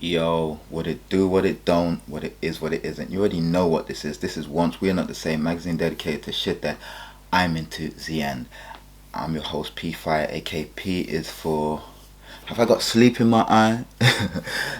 Yo, what it do, what it don't, what it is, what it isn't. You already know what this is. This is Once We're Not the Same, magazine dedicated to shit that I'm into the end. I'm your host P Fire, aka P is for. Have I got sleep in my eye?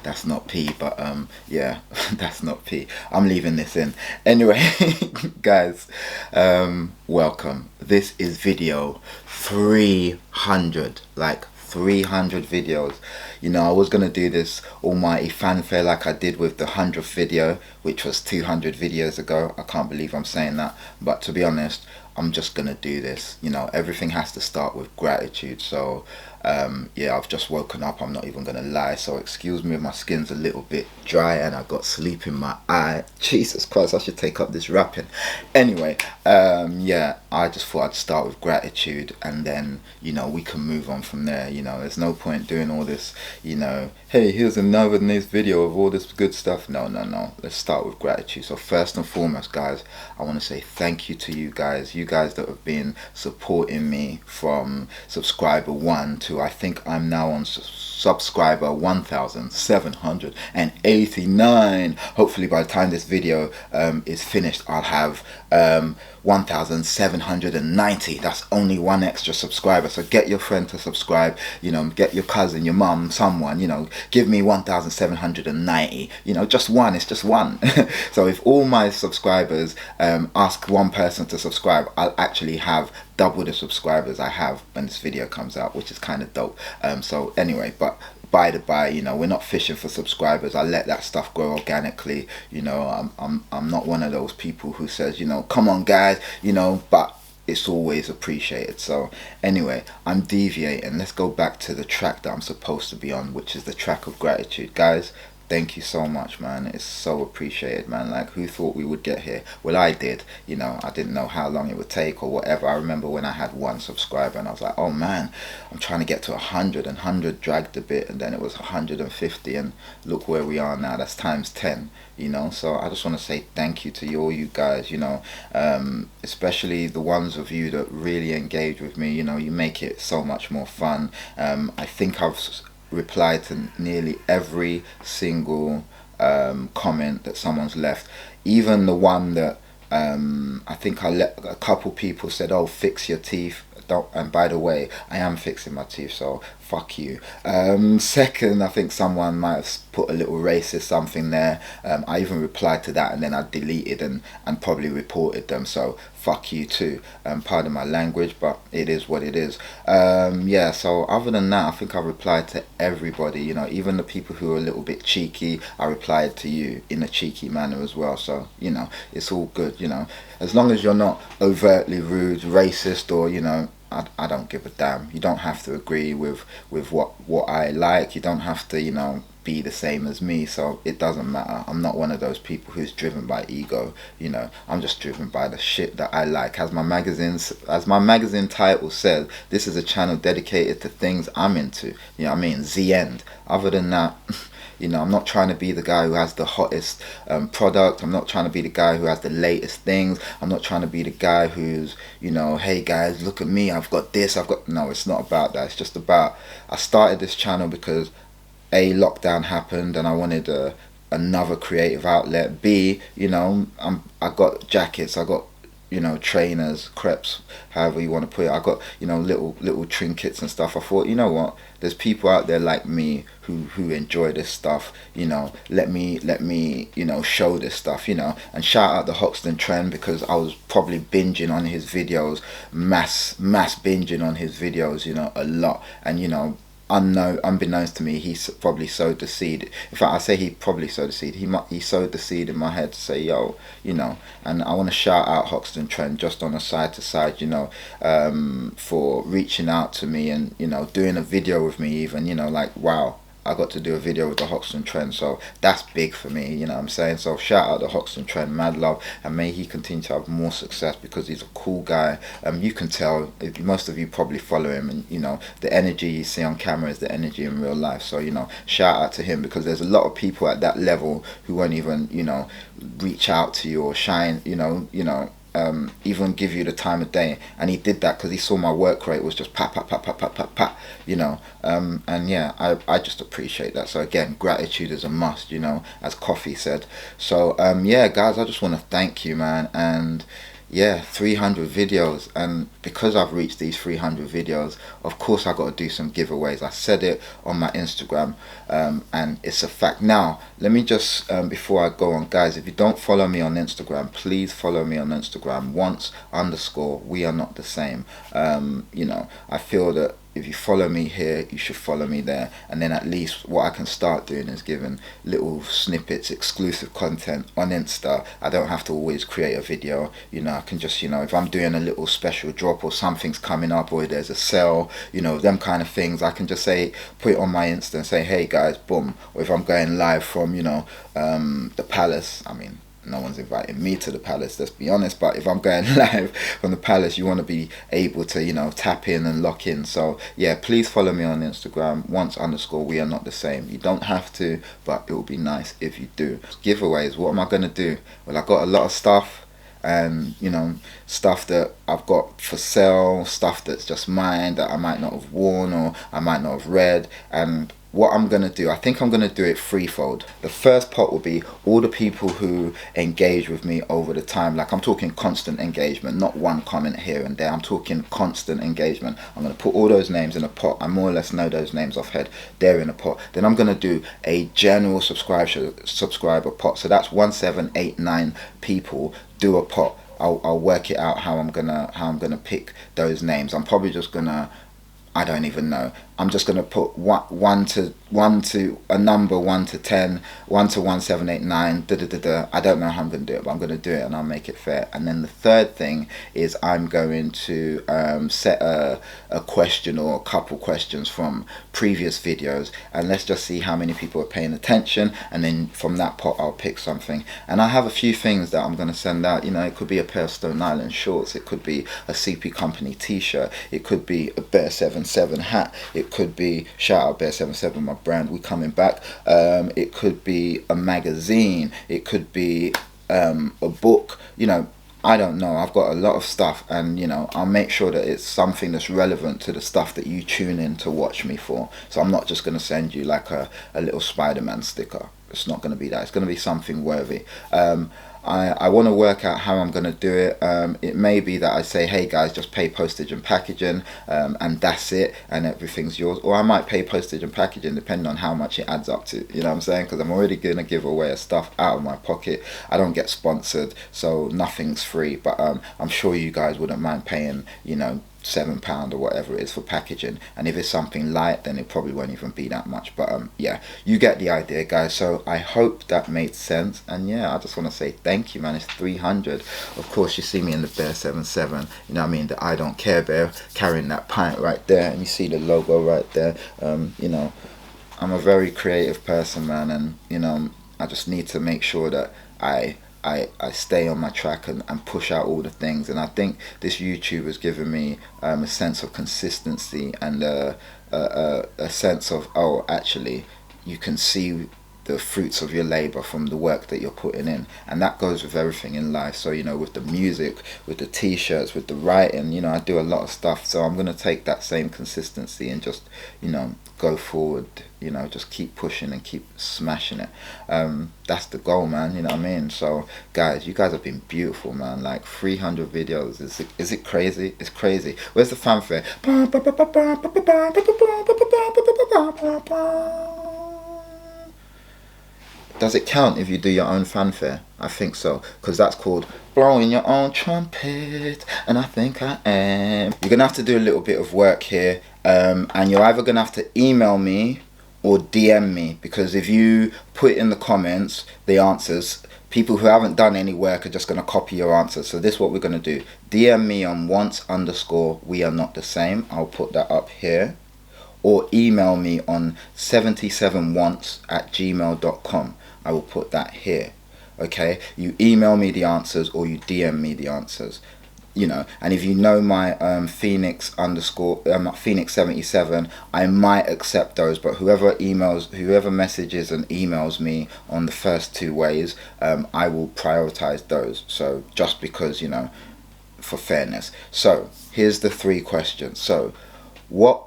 That's not P, but yeah, that's not P. I'm leaving this in. Anyway, guys, welcome. This is video 300, like 300 videos. You know, I was gonna do this almighty fanfare like I did with the 100th video, which was 200 videos ago. I can't believe I'm saying that, but to be honest, I'm just gonna do this. You know, everything has to start with gratitude. So yeah, I've just woken up, I'm not even gonna lie, so excuse me if my skin's a little bit dry and I got sleep in my eye. Jesus Christ, I should take up this rapping. Anyway, yeah, I just thought I'd start with gratitude, and then, you know, we can move on from there. You know, there's no point doing all this, you know, hey, here's another nice video of all this good stuff. No, no, no, let's start with gratitude. So first and foremost, guys, I want to say thank you to you guys that have been supporting me from subscriber 1 to, I think I'm now on subscriber 1789. Hopefully by the time this video is finished, I'll have 1790. That's only one extra subscriber. So get your friend to subscribe, you know, get your cousin, your mum, someone, you know, give me 1790, you know, just one. It's just one. So if all my subscribers ask one person to subscribe, I'll actually have double the subscribers I have when this video comes out, which is kind of dope. So anyway, but by the by, you know, we're not fishing for subscribers. I let that stuff grow organically. You know, I'm not one of those people who says, you know, come on guys, you know, but it's always appreciated. So anyway, I'm deviating. Let's go back to the track that I'm supposed to be on, which is the track of gratitude. Guys, thank you so much, man. It's so appreciated, man. Like, who thought we would get here? Well, I did. You know, I didn't know how long it would take or whatever. I remember when I had one subscriber and I was like, oh man, I'm trying to get to 100, and 100 dragged a bit, and then it was 150, and look where we are now. That's times 10, you know. So I just want to say thank you to all you guys, you know, especially the ones of you that really engage with me. You know, you make it so much more fun. I think I've replied to nearly every single comment that someone's left, even the one that I think I let a couple people said, oh, fix your teeth. Don't, and by the way, I am fixing my teeth, so fuck you. Second, I think someone might have put a little racist something there. I even replied to that, and then I deleted and probably reported them, so fuck you too. Pardon my language, but it is what it is. Yeah, so other than that, I think I replied to everybody, you know, even the people who are a little bit cheeky. I replied to you in a cheeky manner as well, so, you know, it's all good, you know, as long as you're not overtly rude, racist, or, you know, I don't give a damn. You don't have to agree with what I like. You don't have to, you know, be the same as me. So it doesn't matter. I'm not one of those people who's driven by ego. You know, I'm just driven by the shit that I like. As my magazine title says, this is a channel dedicated to things I'm into. You know what I mean? The end. Other than that, you know, I'm not trying to be the guy who has the hottest product. I'm not trying to be the guy who has the latest things. I'm not trying to be the guy who's, you know, hey guys, look at me, I've got this, I've got... No, it's not about that. It's just about, I started this channel because A, lockdown happened and I wanted another creative outlet. B, you know, I got jackets, I got, you know, trainers, crepes, however you want to put it. I got, you know, little trinkets and stuff. I thought, you know what, there's people out there like me who enjoy this stuff, you know, let me you know, show this stuff, you know. And shout out the Hoxton Trend, because I was probably binging on his videos, mass binging on his videos, you know, a lot. And, you know, unbeknownst to me, he probably sowed the seed. In fact, I say he probably sowed the seed. He sowed the seed in my head to say, yo, you know. And I want to shout out Hoxton Trend, just on a side to side, you know, for reaching out to me and, you know, doing a video with me even, you know, like, wow, I got to do a video with the Hoxton Trend, so that's big for me, you know what I'm saying? So shout out the Hoxton Trend, mad love, and may he continue to have more success, because he's a cool guy. You can tell, most of you probably follow him, and, you know, the energy you see on camera is the energy in real life. So, you know, shout out to him, because there's a lot of people at that level who won't even, you know, reach out to you or shine, you know, even give you the time of day. And he did that because he saw my work rate was just pat pat pat pat pat pat pat, you know. And yeah, I just appreciate that. So again, gratitude is a must, you know, as Coffee said. So yeah, guys, I just want to thank you, man. And yeah, 300 videos, and because I've reached these 300 videos, of course I got to do some giveaways. I said it on my Instagram, and it's a fact. Now let me just before I go on, guys, if you don't follow me on Instagram, please follow me on Instagram, once_we are not the same. You know, I feel that if you follow me here, you should follow me there, and then at least what I can start doing is giving little snippets, exclusive content on Insta. I don't have to always create a video, you know. I can just, you know, if I'm doing a little special drop or something's coming up or there's a sale, you know, them kind of things, I can just say, put it on my Insta and say, hey guys, boom. Or if I'm going live from, you know, the Palace, I mean, no one's inviting me to the Palace, let's be honest, but if I'm going live from the Palace, you want to be able to, you know, tap in and lock in. So yeah, please follow me on Instagram, once_we are not the same. You don't have to, but it will be nice if you do. Giveaways, what am I going to do? Well, I got a lot of stuff, and you know, stuff that I've got for sale, stuff that's just mine that I might not have worn or I might not have read. And what I'm going to do, I think I'm going to do it threefold. The first part will be all the people who engage with me over the time. Like, I'm talking constant engagement, not one comment here and there. I'm talking constant engagement. I'm going to put all those names in a pot. I more or less know those names off head. They're in a pot. Then I'm going to do a general subscriber pot. So that's 1789 people. Do a pot. I'll work it out how I'm gonna pick those names. I'm probably just gonna, I don't even know. I'm just gonna put one to a number 1 to 10, 1 to 1789. I don't know how I'm gonna do it, but I'm gonna do it and I'll make it fair. And then the third thing is I'm going to set a question or a couple questions from previous videos, and let's just see how many people are paying attention. And then from that pot, I'll pick something. And I have a few things that I'm gonna send out. You know, it could be a pair of Stone Island shorts. It could be a CP Company T-shirt. It could be a Bear 77 hat. It could be, shout out Bear 77, my brand, we coming back. It could be a magazine. It could be a book. You know, I don't know. I've got a lot of stuff, and you know, I'll make sure that it's something that's relevant to the stuff that you tune in to watch me for. So I'm not just going to send you like a little Spider-Man sticker. It's not going to be that. It's going to be something worthy. I want to work out how I'm going to do it. It may be that I say, hey guys, just pay postage and packaging, and that's it, and everything's yours. Or I might pay postage and packaging depending on how much it adds up to. You know what I'm saying? Because I'm already going to give away stuff out of my pocket. I don't get sponsored, so nothing's free. But I'm sure you guys wouldn't mind paying, you know, £7 or whatever it is for packaging. And if it's something light, then it probably won't even be that much. But yeah, you get the idea, guys. So I hope that made sense. And yeah, I just want to say thank you, man. It's 300. Of course, you see me in the Bear 77, you know what I mean, the I Don't Care Bear, carrying that pint right there, and you see the logo right there. You know, I'm a very creative person, man, and you know, I just need to make sure that I stay on my track and push out all the things. And I think this YouTube has given me a sense of consistency and a sense of, oh, actually you can see the fruits of your labor from the work that you're putting in. And that goes with everything in life. So, you know, with the music, with the t-shirts, with the writing, you know, I do a lot of stuff. So I'm going to take that same consistency and just, you know, go forward, you know, just keep pushing and keep smashing it. That's the goal, man, you know what I mean? So guys, you guys have been beautiful, man. Like 300 videos, is it crazy? It's crazy. Where's the fanfare? Does it count if you do your own fanfare? I think so, because that's called blowing your own trumpet, and I think I am. You're gonna have to do a little bit of work here, and you're either gonna have to email me or DM me, because if you put in the comments the answers, people who haven't done any work are just gonna copy your answers. So this is what we're gonna do. DM me on once_we are not the same. I'll put that up here. Or email me on 77once@gmail.com. I will put that here. Okay, you email me the answers or you DM me the answers. you know, and if you know my Phoenix underscore Phoenix 77, I might accept those, but whoever messages and emails me on the first two ways, I will prioritize those. So just because, you know, for fairness. So here's the three questions. So what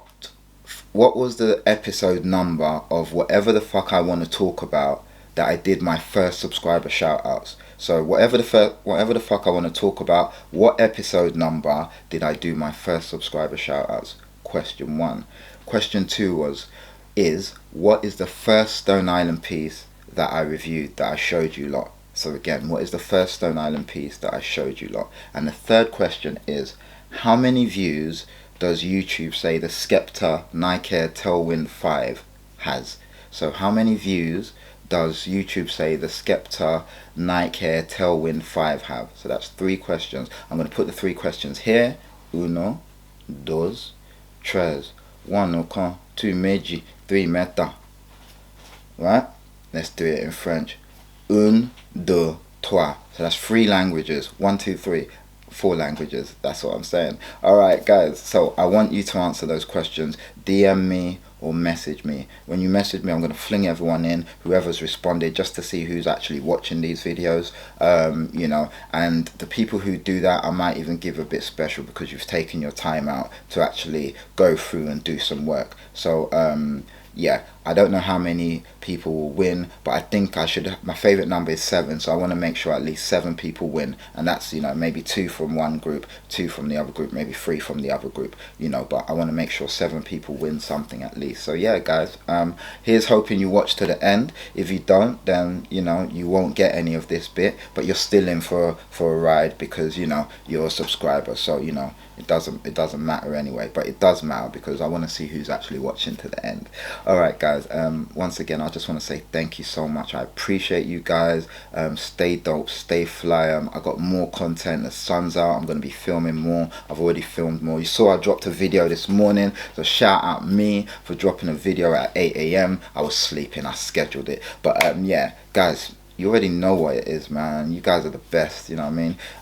was the episode number of whatever the fuck I want to talk about that I did my first subscriber shout outs? So whatever the fuck I want to talk about, what episode number did I do my first subscriber shout outs? Question 1. Question 2 is what is the first Stone Island piece that I reviewed that I showed you lot? So again, what is the first Stone Island piece that I showed you lot? And the third question is, how many views does YouTube say the Skepta Nike Air Tailwind 5 has? So how many views does YouTube say the Skepta Nike Air Tailwind 5 have? So that's 3 questions. I'm going to put the 3 questions here. Uno, dos, tres. One, un, two, meji, three, meta. Right? Let's do it in French. Un, deux, trois. So that's 3 languages. 1, 2, 3. 4 languages. That's what I'm saying. Alright guys, so I want you to answer those questions. DM me or message me. When you message me, I'm going to fling everyone in, whoever's responded, just to see who's actually watching these videos. You know, and the people who do that, I might even give a bit special because you've taken your time out to actually go through and do some work. So yeah, I don't know how many people will win, but I think my favorite number is 7, so I want to make sure at least 7 people win, and that's, you know, maybe 2 from one group, 2 from the other group, maybe 3 from the other group, you know, but I want to make sure 7 people win something at least. So yeah guys, here's hoping you watch to the end. If you don't, then, you know, you won't get any of this bit, but you're still in for a ride because, you know, you're a subscriber. So, you know, it doesn't matter anyway, but it does matter because I want to see who's actually watching to the end. Alright guys, once again I just want to say thank you so much. I appreciate you guys. Stay dope, stay fly. I got more content. The sun's out, I'm going to be filming more. I've already filmed more. You saw I dropped a video this morning, so shout out me for dropping a video at 8 AM. I was sleeping, I scheduled it, but yeah guys, you already know what it is, man. You guys are the best, you know what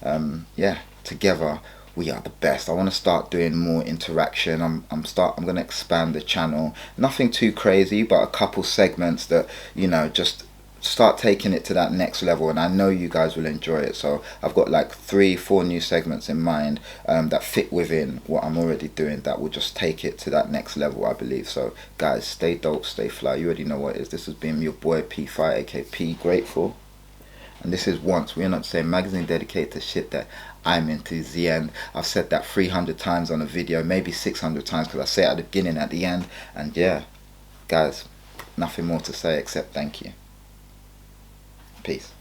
I mean? Yeah, together we are the best. I want to start doing more interaction. I'm going to expand the channel. Nothing too crazy, but a couple segments that, you know, just start taking it to that next level, and I know you guys will enjoy it. So I've got like 3-4 new segments in mind that fit within what I'm already doing, that will just take it to that next level, I believe. So guys, stay dope, stay fly. You already know what it is. This has been your boy P5, aka P Grateful, and this is Once We're Not Saying, magazine dedicated to shit that I'm into. The end. I've said that 300 times on a video, maybe 600 times, because I say it at the beginning, at the end, and yeah guys, nothing more to say except thank you. Peace.